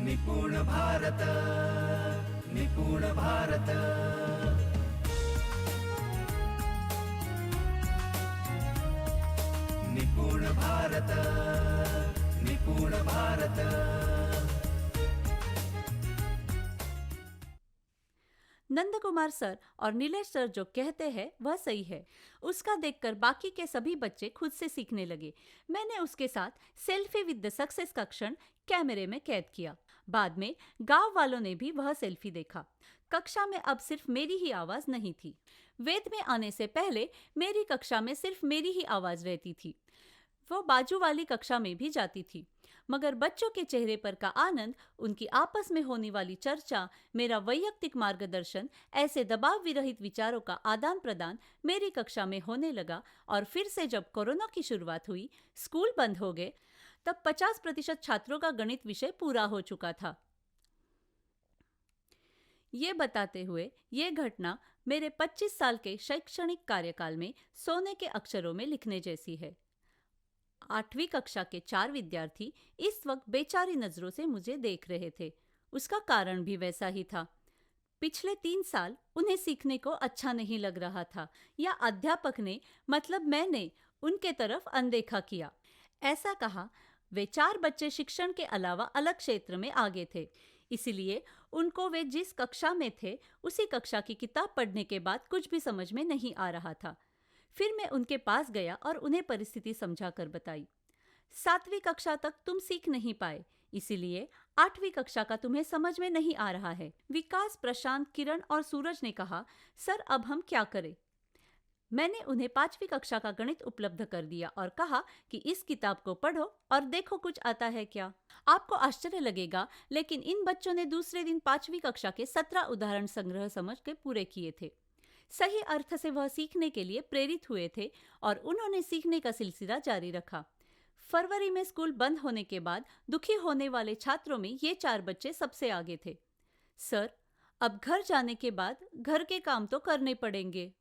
निपुण भारत, निपुण भारत। निपुण भारत, निपुण भारत। नंदकुमार सर और नीलेश सर जो कहते हैं वह सही है। उसका देखकर बाकी के सभी बच्चे खुद से सीखने लगे। मैंने उसके साथ सेल्फी विद द सक्सेस का क्षण कैमरे में कैद किया। बाद में गांव वालों ने भी वह सेल्फी देखा। कक्षा में अब सिर्फ मेरी ही आवाज नहीं थी। वेद में आने से पहले मेरी कक्षा में सिर्फ मेरी ही आवाज रहती थी। वो बाजू वाली कक्षा में भी जाती थी, मगर बच्चों के चेहरे पर का आनंद, उनकी आपस में होने वाली चर्चा, मेरा वैयक्तिक मार्गदर्शन, ऐसे दबाव विरहित विचारों का आदान प्रदान मेरी कक्षा में होने लगा। और फिर से जब कोरोना की शुरुआत हुई, स्कूल बंद हो गए, तब 50% छात्रों का गणित विषय पूरा हो चुका था। ये बताते हुए ये घटना मेरे 25 साल के शैक्षणिक कार्यकाल में सोने के अक्षरों में लिखने जैसी है। 8वीं कक्षा के 4 विद्यार्थी इस वक्त बेचारी नजरों से मुझे देख रहे थे। उसका कारण भी वैसा ही था। पिछले 3 साल उन्हें सीखने को अच्छा नहीं लग रहा था, या अध्यापक ने, मतलब मैंने, उनके तरफ अनदेखा किया। ऐसा कहा, वे 4 बच्चे शिक्षण के अलावा अलग क्षेत्र में आगे थे, इसलिए उनको वे जिस कक्षा में थे उसी कक्षा की किताब पढ़ने के बाद कुछ भी समझ में नहीं आ रहा था। फिर मैं उनके पास गया और उन्हें परिस्थिति समझाकर बताई। 7वीं कक्षा तक तुम सीख नहीं पाए, इसीलिए 8वीं कक्षा का तुम्हें समझ में नहीं आ रहा है। विकास, प्रशांत, किरण और सूरज ने कहा, सर अब हम क्या करें? मैंने उन्हें 5वीं कक्षा का गणित उपलब्ध कर दिया और कहा कि इस किताब को पढ़ो और देखो कुछ आता है क्या। आपको आश्चर्य लगेगा, लेकिन इन बच्चों ने दूसरे दिन 5वीं कक्षा के 17 उदाहरण संग्रह समझ के पूरे किए थे। सही अर्थ से वह सीखने के लिए प्रेरित हुए थे और उन्होंने सीखने का सिलसिला जारी रखा। फरवरी में स्कूल बंद होने के बाद दुखी होने वाले छात्रों में ये 4 बच्चे सबसे आगे थे। सर, अब घर जाने के बाद घर के काम तो करने पड़ेंगे।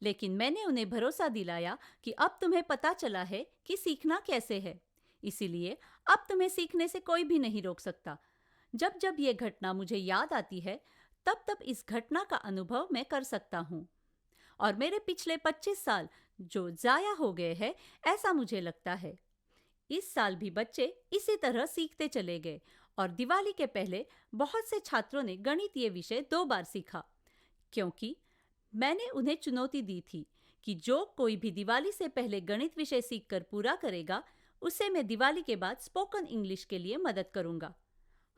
लेकिन मैंने उन्हें भरोसा दिलाया कि अब तुम्हें पता चला है कि सीखना कैसे है, इसीलिए अब तुम्हें सीखने से कोई भी नहीं रोक सकता। जब जब ये घटना मुझे याद आती है, तब तब इस घटना का अनुभव मैं कर सकता हूँ। और मेरे पिछले 25 साल जो जाया हो गए हैं, ऐसा मुझे लगता है। इस साल भी बच्चे इसी तरह सीखते चले गए और दिवाली के पहले बहुत से छात्रों ने गणित ये विषय 2 बार सीखा, क्योंकि मैंने उन्हें चुनौती दी थी कि जो कोई भी दिवाली से पहले गणित विषय सीखकर पूरा करेगा, उसे मैं दिवाली के बाद स्पोकन इंग्लिश के लिए मदद करूंगा।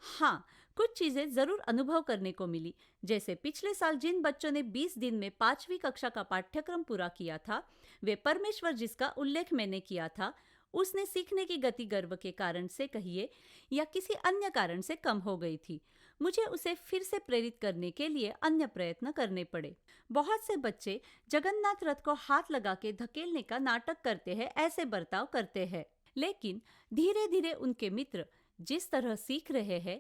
हाँ, कुछ चीजें जरूर अनुभव करने को मिली, जैसे पिछले साल जिन बच्चों ने 20 दिन में 5वीं कक्षा का पाठ्यक्रम पूरा किया था, वे परमेश्वर जिसका उल्लेख मैंने किया था, उसने सीखने की गति गर्व के कारण से कहिए या किसी अन्य कारण से कम हो गई थी। मुझे उसे फिर से प्रेरित करने के लिए अन्य प्रयत्न करने पड़े। बहुत से बच्चे जगन्नाथ रथ को हाथ लगा के धकेलने का नाटक करते हैं, ऐसे बर्ताव करते हैं, लेकिन धीरे धीरे उनके मित्र जिस तरह सीख रहे हैं,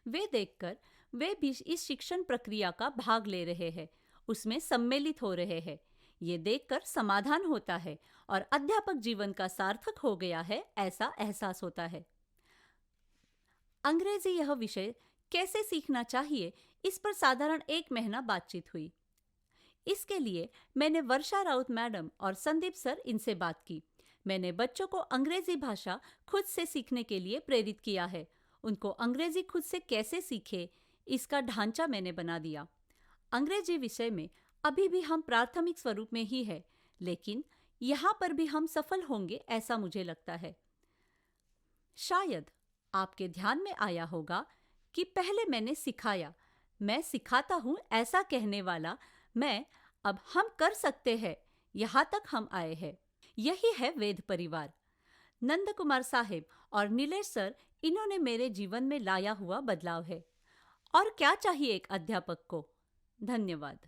वे देखकर वे भी इस शिक्षण प्रक्रिया का भाग ले रहे हैं, उसमें सम्मिलित हो रहे हैं। ये देखकर समाधान होता है और अध्यापक जीवन का सार्थक हो गया है, ऐसा एहसास होता है। अंग्रेजी यह विषय कैसे सीखना चाहिए, इस पर साधारण 1 महीना बातचीत हुई। इसके लिए मैंने वर्षा राउत मैडम और संदीप सर, इनसे बात की। मैंने बच्चों को अंग्रेजी भाषा खुद से सीखने के लिए प्रेरित किया है। उनको अंग्रेजी खुद से कैसे सीखे, इसका ढांचा मैंने बना दिया। अंग्रेजी विषय में अभी भी हम प्राथमिक स्वरूप में ही है, लेकिन यहाँ पर भी हम सफल होंगे, ऐसा मुझे लगता है। शायद आपके ध्यान में आया होगा कि पहले मैंने सिखाया, मैं सिखाता हूँ ऐसा कहने वाला मैं, अब हम कर सकते हैं, यहाँ तक हम आए हैं। यही है वेद परिवार। नंदकुमार साहिब और नीलेश सर, इन्होंने मेरे जीवन में लाया हुआ बदलाव है। और क्या चाहिए एक अध्यापक को। धन्यवाद।